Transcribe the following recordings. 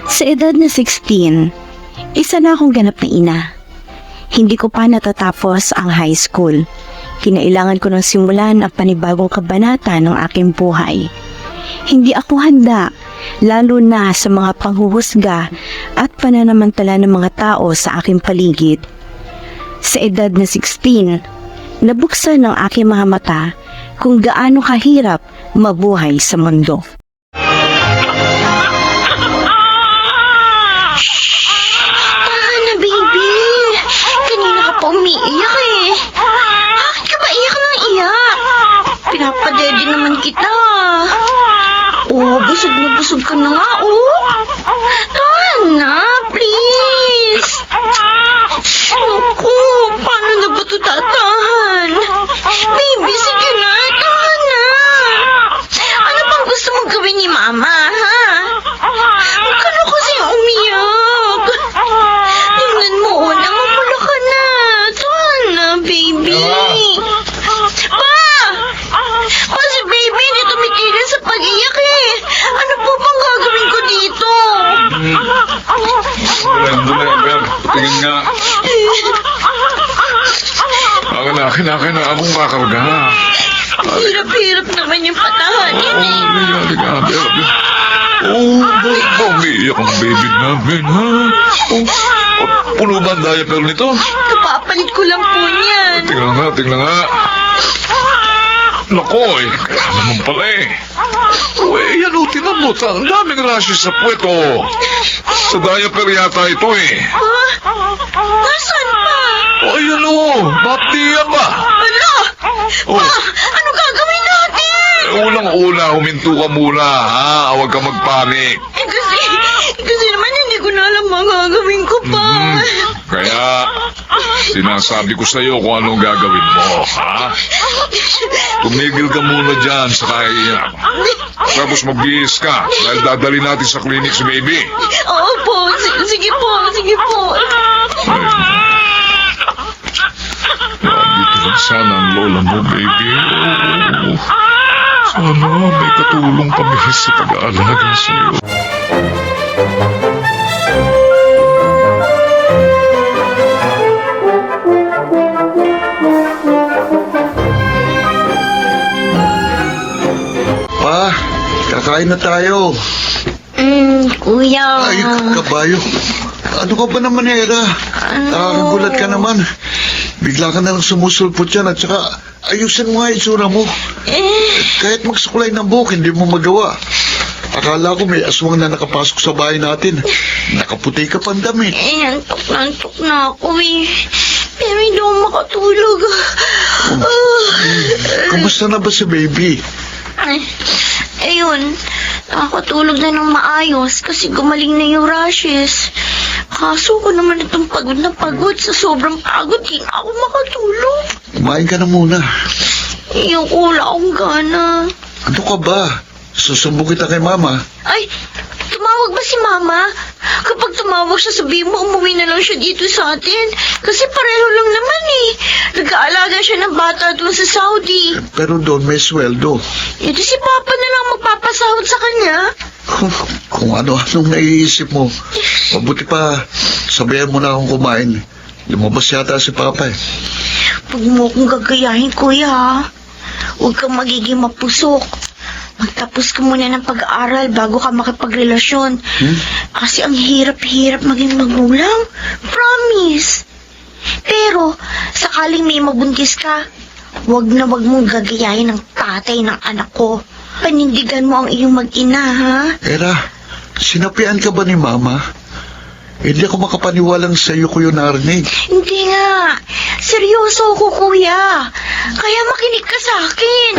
Sa edad na 16, isa na akong ganap na ina. Hindi ko pa natatapos ang high school. Kinailangan ko nang simulan ang panibagong kabanata ng aking buhay. Hindi ako handa, lalo na sa mga panghuhusga at pananamantala ng mga tao sa aking paligid. Sa edad na 16, nabuksan ng aking mga mata kung gaano kahirap mabuhay sa mundo. Na baby, kanina ka pa umiiyak eh. Bakit ka ba iyak ng iyak? Pinapadede naman kita. Oh, busog ka na nga, oh. Tahan na, please. Naku, paano na ba ito tatahan? Baby, sige na, tahan na. Ano bang gusto mong gawin ni Mama, ha? Huwag ka na kasi umiyak. Tingnan mo, namumula ka na. Tahan na, baby. Pa, si baby hindi tumitigil sa pag-iyak eh. Ano po bang gagawin ko dito? Bulan. Patingin nga. Akin na akong kakarga. Hirap-hirap naman yung patahanin eh. Bakit ba umiiyak ang baby namin, ha? Puno ba ang diaper nito? Kapapalit ko lang po niyan. Tingnan nga. Nako, kaya naman pala eh. Yan o, tinan mo, ang daming rashes sa puwet, oh. Sa diaper yata ito eh. Ha? Nasaan pa? Ayan o, batiya ba? Ano? Oh. Pa, ano gagawin natin? Unang-una, huminto ka muna, ha? Huwag ka magpanik. Kasi naman hindi ko na alam mga gagawin ko pa. Kaya, sinasabi ko sa'yo kung anong gagawin mo, ha? Tumigil ka muna dyan sa kaiyak. Tapos magbihis ka dahil dadali natin sa clinic si baby. Oo po, sige po. Dito lang sana ang lola mo, baby. Oo. Sana may katulong kami sa pag-aalaga sa'yo. Pa, kakain na tayo. Kuya. Ay, kabayo. Ano ka ba naman, Hera? Nakakagulat ka naman. Bigla ka na lang sumusulpot yan at saka ayusin mo nga itsura mo. Kahit magsukulay ng buhok, hindi mo magawa. Akala ko may aswang na nakapasok sa bahay natin. Nakaputi ka pang damit. Nantok na ako eh. Pero hindi ako makatulog. Kamusta na ba si baby? Ayun, nakakatulog na ng maayos kasi gumaling na yung rashes. Kaso ko naman itong pagod na pagod. Sa sobrang pagod, di na ako makatulog. Kumain ka na muna. Ayoko, wala akong gana. Ano ka ba? Susumbong kita kay Mama. Ay, tumawag ba si Mama? Kapag tumawag siya, sabihin mo umuwi na lang siya dito sa atin. Kasi pareho lang naman eh. Nag-aalaga siya ng bata doon sa Saudi. Pero doon may sweldo. E di si Papa na lang magpapasahod sa kanya. Kung ano-anong naiisip mo. Mabuti pa, sabihan mo na akong kumain. Lumabas yata si Papa eh. Huwag mo akong gagayahin, kuya, ha? Huwag kang magiging mapusok. Magtapos ka muna ng pag-aaral bago ka makipagrelasyon. Kasi ang hirap-hirap maging magulang. Promise. Pero, sakaling may mabuntis ka, wag mong gagayahin ng tatay ng anak ko. Panindigan mo ang iyong mag-ina, ha? Era, sinapian ka ba ni Mama? Hindi ako makapaniwalang sa'yo ko yun narinig. Hindi nga. Seryoso ako, kuya. Kaya makinig ka sa akin.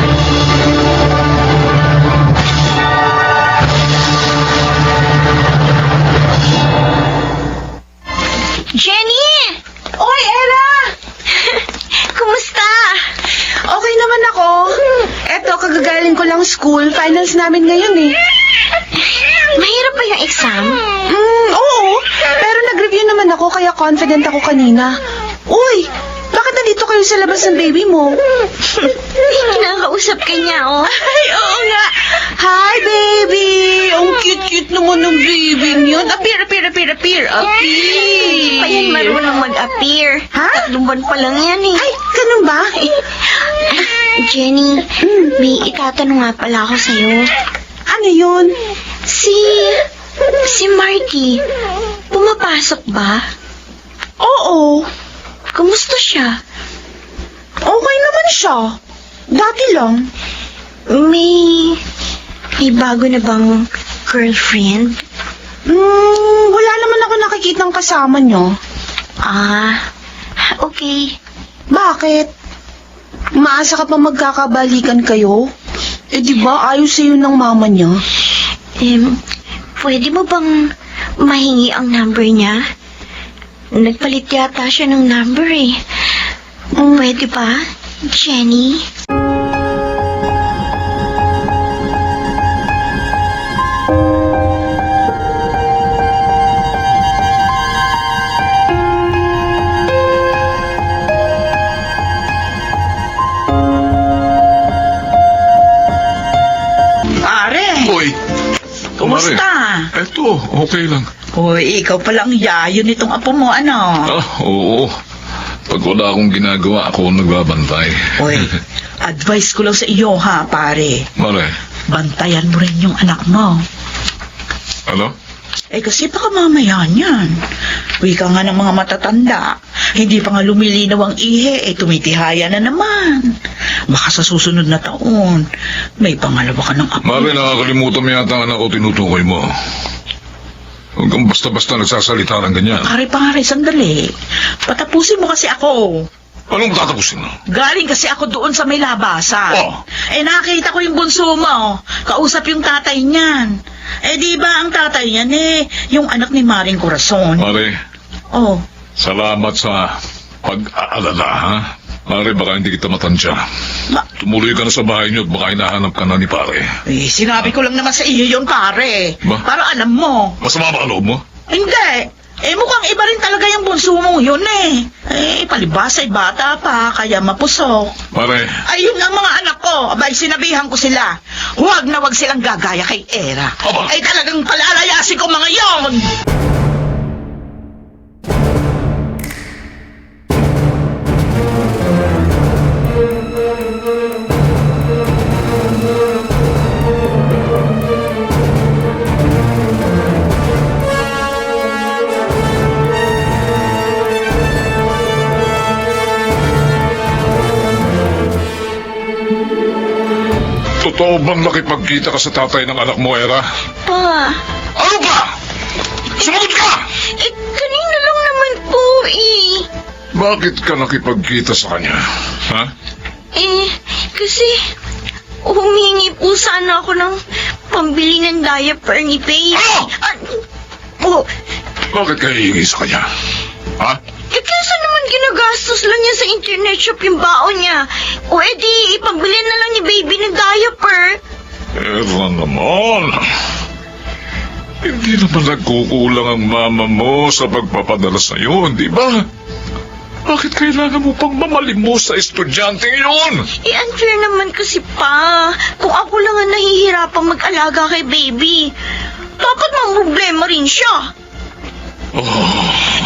Jenny! Oy, Ella! Kumusta? Okay naman ako. Eto, kagagaling ko lang school. Finals namin ngayon eh. Mahirap ba yung exam? Oo. Pero nag-review naman ako kaya confident ako kanina. Uy, bakit nandito kayo sa labas ng baby mo? Kinakausap ka niya, oh. Ay, oo nga. Hi, baby! Ang cute-cute naman ng baby niyan. Appear! Hindi pa yan marunong mag-appear. Ha? 3 buwan pa lang yan eh. Ay, ganun ba? Jenny, may itatanong nga pala ako sa'yo. Ano yun? Si Marky, pumapasok ba? Oo, Kumusta siya? okay naman siya. Dati lang. May bago na bang girlfriend? Wala naman ako nakikitang kasama niyo. Okay. Bakit? Maasa ka pa magkakabalikan kayo? Eh di ba ayos sa'yo ng mama niya? Pwede mo bang mahingi ang number niya? Nagpalit yata siya ng number eh. Pwede ba, Jenny? Pare, Uy! kumusta? Eto, okay lang. Hoy, ikaw palang yayo nitong apo mo, ano? Oo. Pag wala akong ginagawa, ako ang nagbabantay. Hoy, advice ko lang sa iyo ha, pare. Mare, Bantayan mo rin yung anak mo. ano? Eh kasi baka mamaya niyan. Wika nga ng mga matatanda. Hindi pa nga lumilinaw ang ihe, tumitihaya na naman. Baka sa susunod na taon, may pangalawa ka ng apo. Mare, nakakalimutan mo yata ang anak ko tinutukoy mo. Huwag kang basta-basta nagsasalita ng ganyan. Pare, sandali. Patapusin mo kasi ako. Anong tatapusin mo? Galing kasi ako doon sa may labasan. Oh. Eh nakita ko yung bunso mo. Kausap yung tatay niyan. Eh di ba ang tatay niyan yung anak ni Maring Corazon. Mare, Oh, salamat sa pag-aalala, ha? Mare, baka hindi kita matansya. Tumuloy ka na sa bahay niyo at baka hinahanap ka na ni pare. sinabi ko lang naman sa iyo yun, pare. Ba? Para alam mo. Masama ba ang loob mo? Hindi. Mukhang iba rin talaga yung bunso mo yun palibas ay bata pa, kaya mapusok. Mare, Ayun ang mga anak ko. Abay, sinabihan ko sila. Huwag na huwag silang gagaya kay Era. Aba. Ay talagang palalayasin ko mga yon. totoo bang nakipagkita ka sa tatay ng anak mo, Era? Pa, Ano ba? Sumagot ka! kanina lang naman po eh. Bakit ka nakipagkita sa kanya? Ha? Kasi humingi po sana ako ng pambili ng diaper ni Faye. Ano? Oh, Bakit ka hihingi sa kanya? Ha? kaysa naman ginagastos lang niya sa internet shop yung baon niya. O edi, ipambili na lang ni baby ng diaper. Era naman. Hindi naman nagkukulang ang mama mo sa pagpapadala sa'yo, di ba? Bakit kailangan mo pang mamalimos sa estudyanteng yun? Unfair naman kasi pa. Kung ako lang ang nahihirapang mag-alaga kay baby, dapat problema rin siya.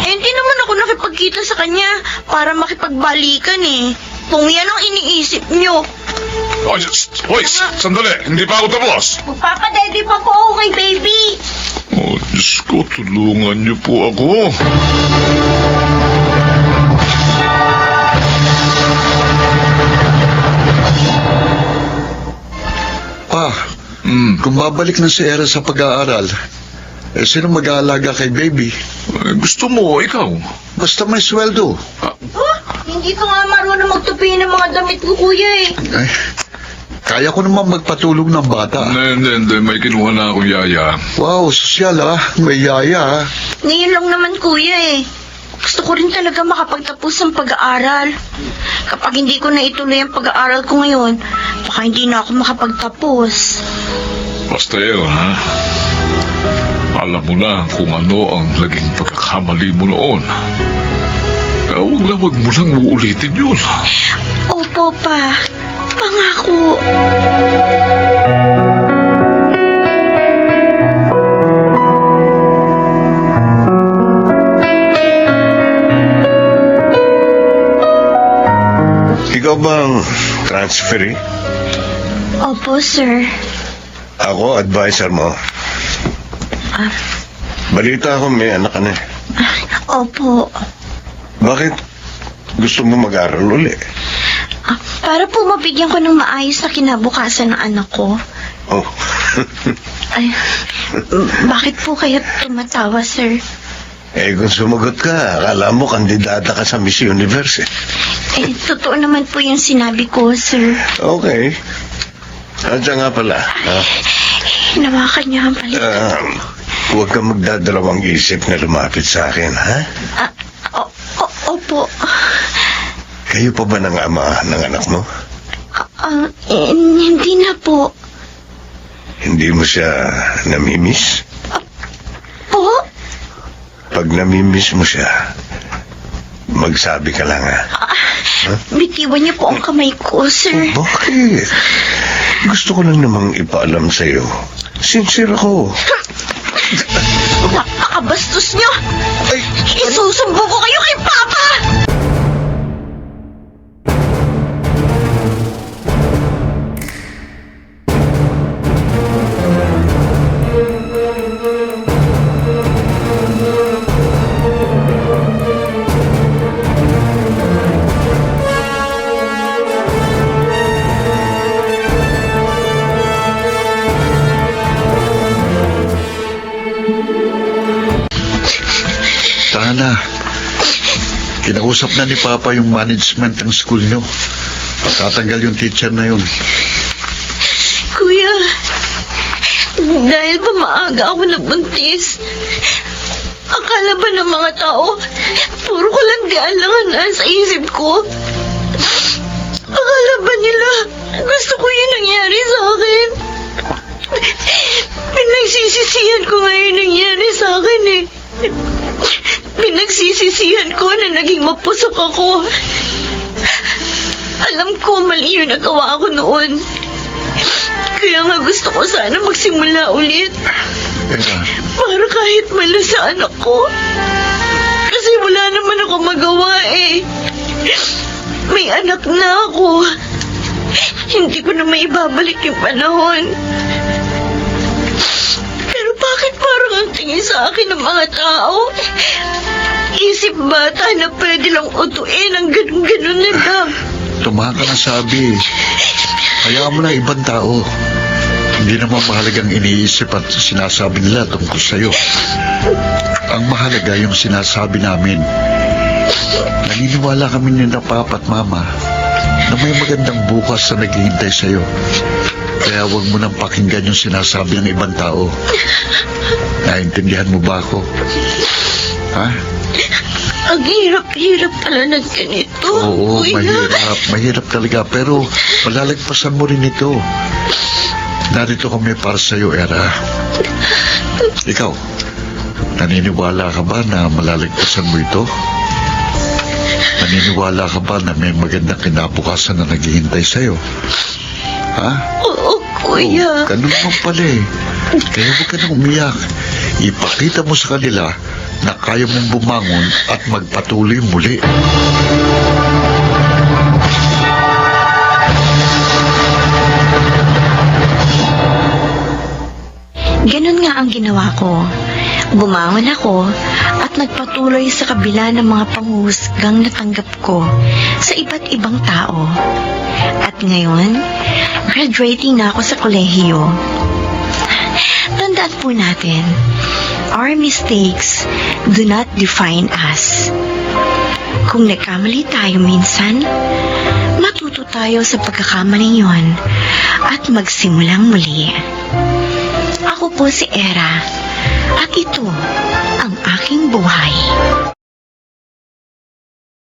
Hindi naman ako nakipagkita sa kanya para makipagbalikan Kung yan ang iniisip niyo. Hoy, sandali, hindi pa ako tapos. Magpapadede pa po ako kay baby. Oh, Diyos ko, tulungan niyo po ako. Pa, kung babalik na si Era sa pag-aaral, sino mag-aalaga kay baby? Gusto mo, ikaw? Basta may sweldo. Hindi ka nga marunong magtupi ng mga damit ko, kuya Ay, kaya ko naman magpatulog ng bata. Hindi, may kinuha na akong yaya. Wow, sosyal may yaya Ngayon lang naman, kuya Gusto ko rin talaga makapagtapos ng pag-aaral. Kapag hindi ko na ituloy ang pag-aaral ko ngayon, baka hindi na ako makapagtapos. Basta yun, ha? Alam mo na kung ano ang naging pagkakamali mo noon. Huwag mo lang uulitin yun. Opo, pa. Pangako. referee? Opo, sir. Ako, advisor mo. Ah, Balita ko may anak ka na. opo. Bakit gusto mo mag-aral uli? Para po mabigyan ko ng maayos na kinabukasan ng anak ko. Oh, Ay, bakit po kayo tumatawa, sir? kung sumagot ka, akala mo kandidata ka sa Miss Universe. Totoo naman po yung sinabi ko, sir. Okay. At siya nga pala, Hinawakan niya ang palit. huwag kang magdadalawang isip na lumapit sa akin, ha? Opo. Kayo pa ba ng ama ng anak mo? Hindi na po. Hindi mo siya namimiss? Po? Pag namimiss mo siya, magsabi ka lang, ha? Bitiwan niyo po ang kamay ko, sir. Bakit? Gusto ko lang namang ipaalam sa'yo. Sincere ako. Napakabastos niyo! Isusumbo ko kayo kay Papa! Tana, kinausap na ni Papa yung management ng school nyo. Tatanggal yung teacher na yun. Kuya, dahil ba maaga ako nabuntis? Akala ba ng mga tao, puro ko lang dialangan na sa isip ko? Akala ba nila, gusto ko yung nangyari sa akin? Pinagsisisihan ko nga yung nangyari sa akin eh. Pinagsisisihan ko na naging mapusok ako. Alam ko mali yung nagawa ko noon. Kaya nga gusto ko sana magsimula ulit. Teka, Para kahit mala sa anak ko. Kasi wala naman ako magawa eh. May anak na ako. Hindi ko na maibabalik yung panahon. Pero bakit parang ang tingin sa akin ng mga tao? Isip bata na pwede lang utuin ang ganun-ganun na lang. tumahan ka na sabi. Hayaan mo na ibang tao. Hindi naman mahalagang iniisip at sinasabi nila tungkol sa'yo. Ang mahalaga yung sinasabi namin. Naniniwala kami ni na Papa at Mama na may magandang bukas na naghihintay sa'yo. Kaya huwag mo nang pakinggan yung sinasabi ng ibang tao. Naintindihan mo ba ako? Ha? Ang hirap-hirap pala ng ganito. Oo, Kuya. mahirap. Mahirap talaga. Pero malalagpasan mo rin ito. Narito kami para sa'yo, Era. Ikaw, naniniwala ka ba na malalagpasan mo ito? Naniniwala ka ba na may magandang kinabukasan na naghihintay sa'yo? Ha? Oo, Kuya. Ganun mo pala eh. Kaya huwag ka nang umiyak. Ipakita mo sa kanila na kaya mong bumangon at magpatuloy muli. Ganon nga ang ginawa ko. Bumangon ako at nagpatuloy sa kabila ng mga panghuhusgang natanggap ko sa iba't ibang tao. At ngayon, graduating na ako sa kolehiyo. Tandaan po natin, our mistakes do not define us. Kung nagkamali tayo minsan, matuto tayo sa pagkakamali yon at magsimulang muli. Ako po si Era at ito ang aking buhay.